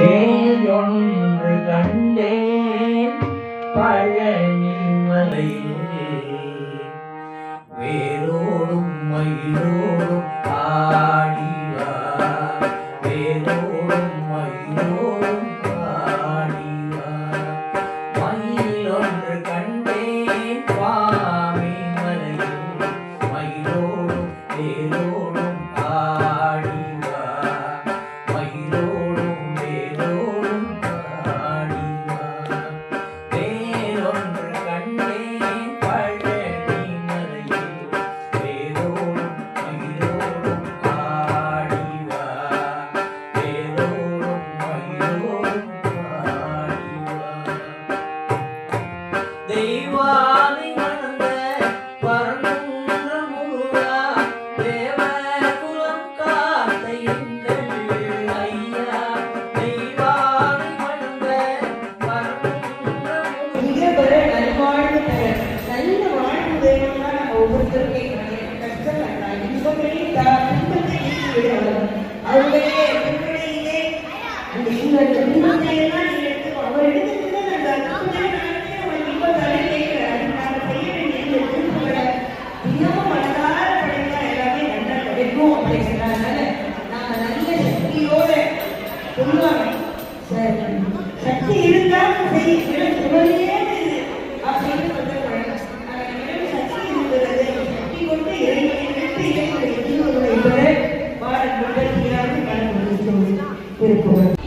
வேறொன்று கண்டேன் பழனி மலையிலே வேரோடும் மயிலோடும் ஆடிவா வேரோடும் மயிலோடும் ஆடிவா மயிலொன்று கண்டேன் சுவாமி மலையில் மயிலோடும் வேரோடும் ஆடிவா மயிலோடும் வேரோடும் ஆடிவா வேறொன்று கண்டேன் பழனி மலையில் வேரோடும் மயிலோடும் ஆடிவா வேரோடும் மயிலோடும் ஆடிவா தெய்வானை மணந்த பரமன்ற முருகா தேவகுலம் காத்த எங்கள் ஐயா தெய்வானை மணந்த பரமன்ற நல்வாழ்வு நல்ல வாழ்வு வேணும்னா நம்ம ஒவ்வொருத்தரும் கேட்கணும். கஷ்டம் வேண்டாம், இன்பங்களே அவர்களே பின்னணியிலே அந்த இன்பத்தையெல்லாம் நீங்க எடுத்துக்கோ. அவர் எடுத்துக்கிட்டு அந்த அவர் இன்பத்தாலே கேட்கிறார். நாங்கள் செய்ய வேண்டிய விருப்பங்களை இன்னமும் மனதார படைத்தா எல்லாமே நல்லா கிடைக்கும் அப்படிங்கிறதுனால நாங்கள் நல்ல சக்தியோட சொல்லுவாங்க. சக்தி இருந்தால் சரி சுவரையே அப்படின்னு சொல்லுவாங்க. சக்தி இருக்கிறது சக்தி கொண்டு இறைவனை இறைவனை பாடல் முன்னேற்றாவது கலந்து இருக்கும்.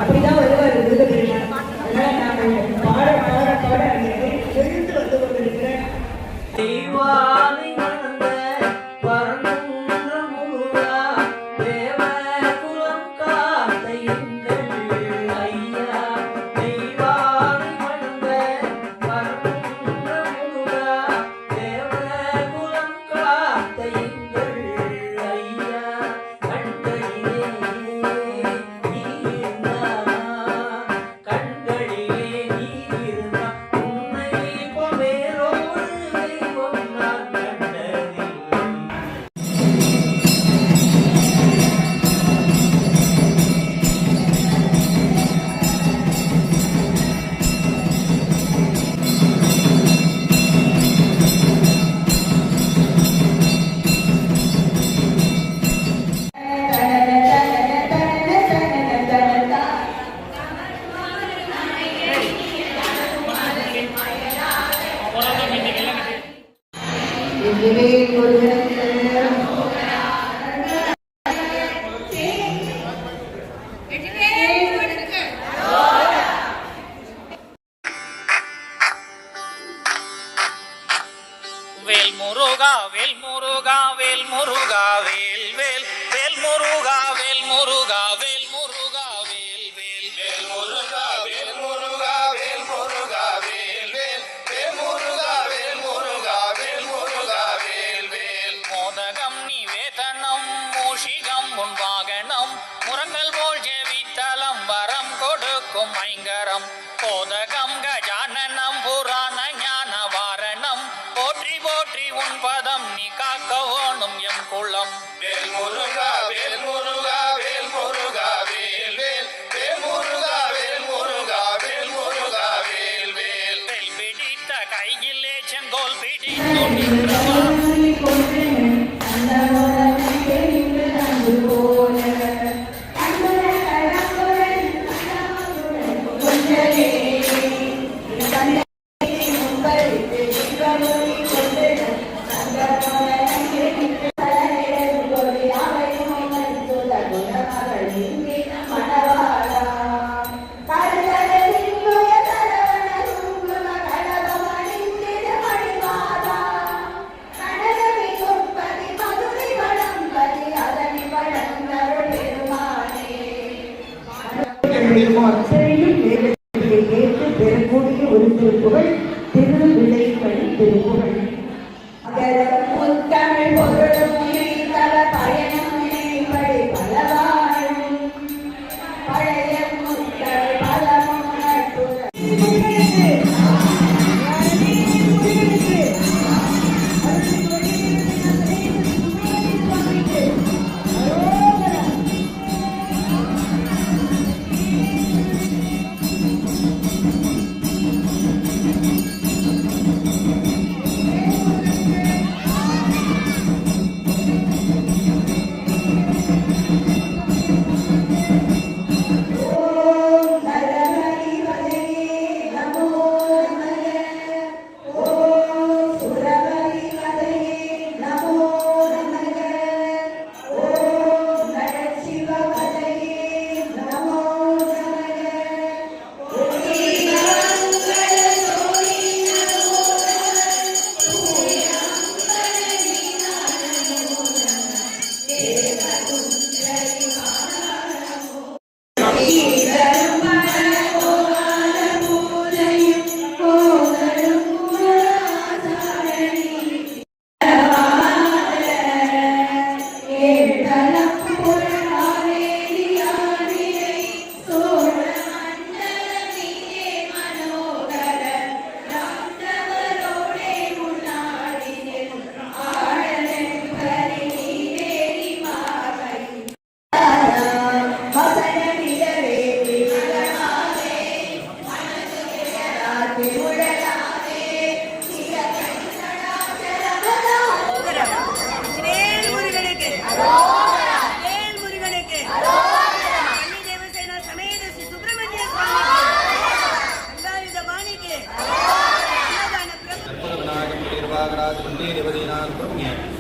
அப்படிதான் வருவார் முருகப்பெருமான். அதனால நான் பாட பாட பாட எழுந்து வந்து கொண்டிருக்கிறேன். தெய்வானை மணந்த பரமன்ற முருகா தேவகுலம் காத்த எங்கள் ஐயா தெய்வானை மணந்த பரமன்ற முருகா தேவகுலம் காத்த எங்கள் ஐயா கண்களிலே வேல் முருகா வேல் முருகா வேல் முருகா வேல் வேல் வேல் முருகா வேல் முருகா வேல் முருகா வேல் வேல் வேல் முருகா வேல் முருகா வேல் முருகா வேல் வேல் வேல் முருகா வேல் முருகா வேல் முருகா வேல் வேல் மோதகம் நிவேதனம் மூஷிகம் உன் வாகனம் முரங்கல் போல் ஜெவித்தலம் வரம் கொடுக்கும் ஐங்கரம் போதகம் கஜானனம் புராண ஞான வாரணம் போற்றி போற்றி போற்றி உன் பதம் நீ காக்க வேணும் எம் குளம். வேல் முருகா வேல் முருகா வேல் முருகா வேல் வேல் வேல் முருகா வேல் முருகா வேல் முருகா வேல் வேல். வேல் பிடித்த கையிலே செங்கோல் பிடித்து நின்றவா. கேட்டு பெறக்கூடிய ஒரு திருப்புகழ் திருவிளைகள் திருப்புகழ். தமிழ் பொருளும் பயணம் பலவாழும் பழைய முத்தல் பலமும்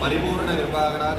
परिपूर्ण कृपाकराज